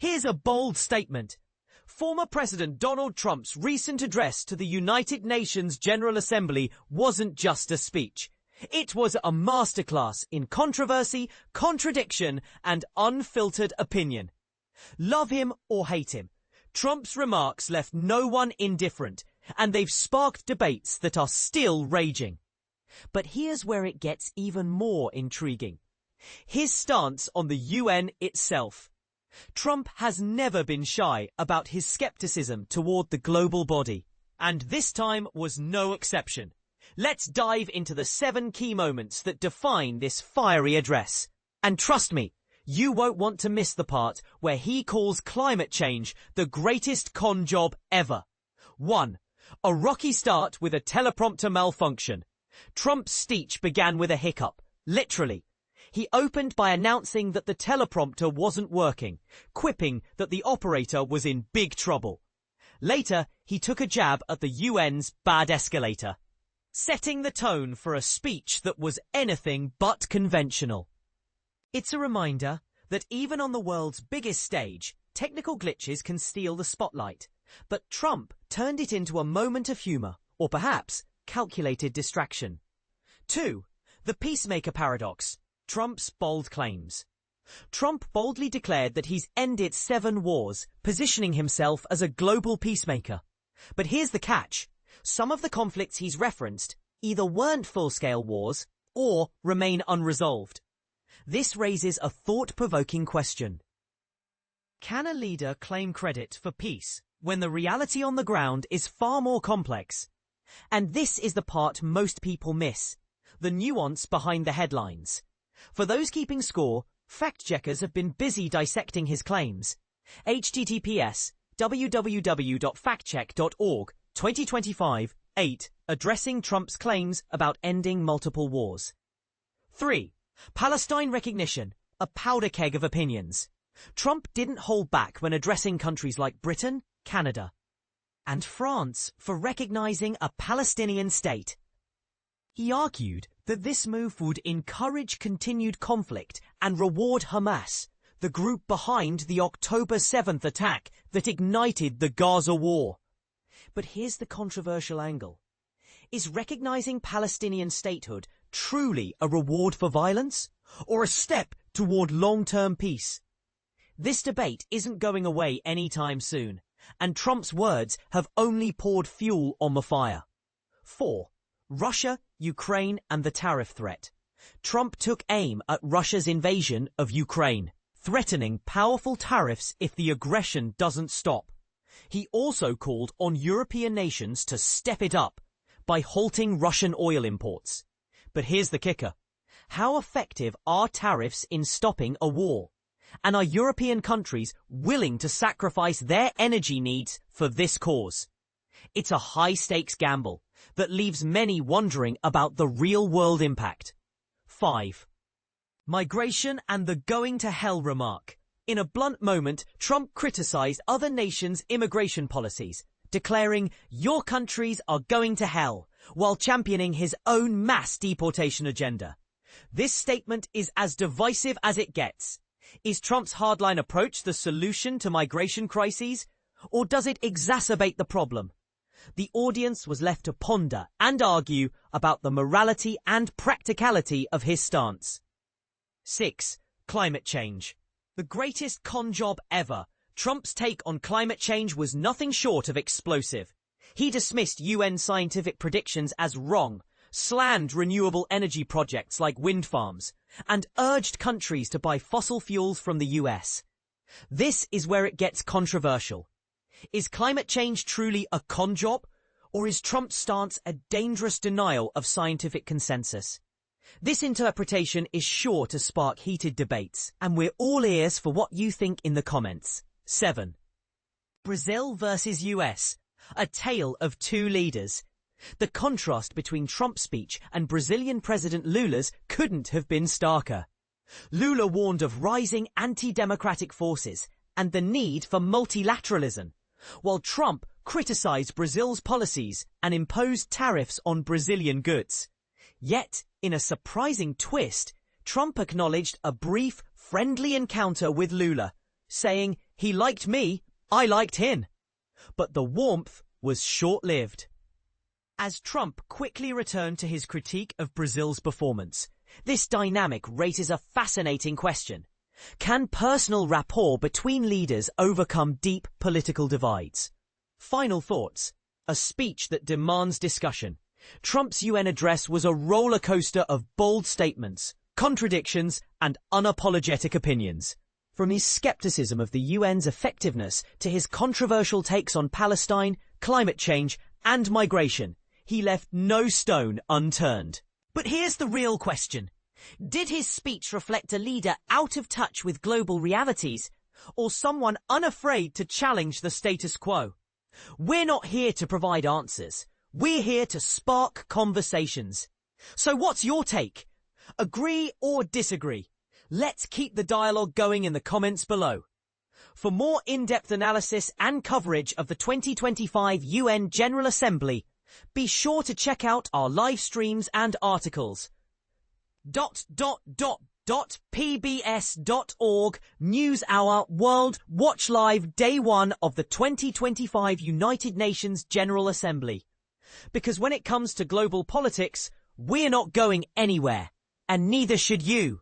Here's a bold statement. Former President Donald Trump's recent address to the United Nations General Assembly wasn't just a speech. It was a masterclass in controversy, contradiction, and unfiltered opinion. Love him or hate him, Trump's remarks left no one indifferent, and they've sparked debates that are still raging. But here's where it gets even more intriguing. His stance on the UN itself. Trump has never been shy about his skepticism toward the global body, and this time was no exception. Let's dive into the 7 key moments that define this fiery address. And trust me, you won't want to miss the part where he calls climate change the greatest con job ever. 1. A rocky start with a teleprompter malfunction. Trump's speech began with a hiccup, literally. He opened by announcing that the teleprompter wasn't working, quipping that the operator was in big trouble. Later, he took a jab at the UN's bad escalator, setting the tone for a speech that was anything but conventional. It's a reminder that even on the world's biggest stage, technical glitches can steal the spotlight. But Trump turned it into a moment of humor, or perhaps calculated distraction. 2. The peacemaker paradox. Trump's bold claims. Trump boldly declared that he's ended 7 wars, positioning himself as a global peacemaker. But here's the catch. Some of the conflicts he's referenced either weren't full-scale wars or remain unresolved. This raises a thought-provoking question. Can a leader claim credit for peace when the reality on the ground is far more complex? And this is the part most people miss, the nuance behind the headlines. For those keeping score, fact-checkers have been busy dissecting his claims. https www.factcheck.org 2025-8 addressing Trump's claims about ending multiple wars. 3. Palestine recognition, a powder keg of opinions. Trump didn't hold back when addressing countries like Britain, Canada, and France for recognizing a Palestinian state. He argued that this move would encourage continued conflict and reward Hamas, the group behind the October 7th attack that ignited the Gaza war. But here's the controversial angle. Is recognizing Palestinian statehood truly a reward for violence, or a step toward long-term peace? This debate isn't going away anytime soon, and Trump's words have only poured fuel on the fire. 4. Russia, Ukraine, and the tariff threat. Trump took aim at Russia's invasion of Ukraine, threatening powerful tariffs if the aggression doesn't stop. He also called on European nations to step it up by halting Russian oil imports. But here's the kicker. How effective are tariffs in stopping a war? And are European countries willing to sacrifice their energy needs for this cause? It's a high-stakes gamble that leaves many wondering about the real-world impact. 5. Migration and the going to hell remark. In a blunt moment, Trump criticized other nations' immigration policies, declaring, "Your countries are going to hell," while championing his own mass deportation agenda. This statement is as divisive as it gets. Is Trump's hardline approach the solution to migration crises, or does it exacerbate the problem? The audience was left to ponder and argue about the morality and practicality of his stance. 6. Climate change. The greatest con job ever. Trump's take on climate change was nothing short of explosive. He dismissed UN scientific predictions as wrong, slammed renewable energy projects like wind farms, and urged countries to buy fossil fuels from the US. This is where it gets controversial. Is climate change truly a con job, or is Trump's stance a dangerous denial of scientific consensus? This interpretation is sure to spark heated debates, and we're all ears for what you think in the comments. 7. Brazil versus US, a tale of two leaders. The contrast between Trump's speech and Brazilian President Lula's couldn't have been starker. Lula warned of rising anti-democratic forces and the need for multilateralism, while Trump criticized Brazil's policies and imposed tariffs on Brazilian goods. Yet, in a surprising twist, Trump acknowledged a brief, friendly encounter with Lula, saying He liked me, I liked him. But the warmth was short-lived. As Trump quickly returned to his critique of Brazil's performance, this dynamic raises a fascinating question. Can personal rapport between leaders overcome deep political divides? Final thoughts. A speech that demands discussion. Trump's UN address was a roller coaster of bold statements, contradictions, and unapologetic opinions. From his skepticism of the UN's effectiveness to his controversial takes on Palestine, climate change, and migration, he left no stone unturned. But here's the real question. Did his speech reflect a leader out of touch with global realities, or someone unafraid to challenge the status quo? We're not here to provide answers. We're here to spark conversations. So what's your take? Agree or disagree? Let's keep the dialogue going in the comments below. For more in-depth analysis and coverage of the 2025 UN General Assembly, be sure to check out our live streams and articles. .pbs.org NewsHour World Watch Live Day 1 of the 2025 United Nations General Assembly. Because when it comes to global politics, we're not going anywhere, and neither should you.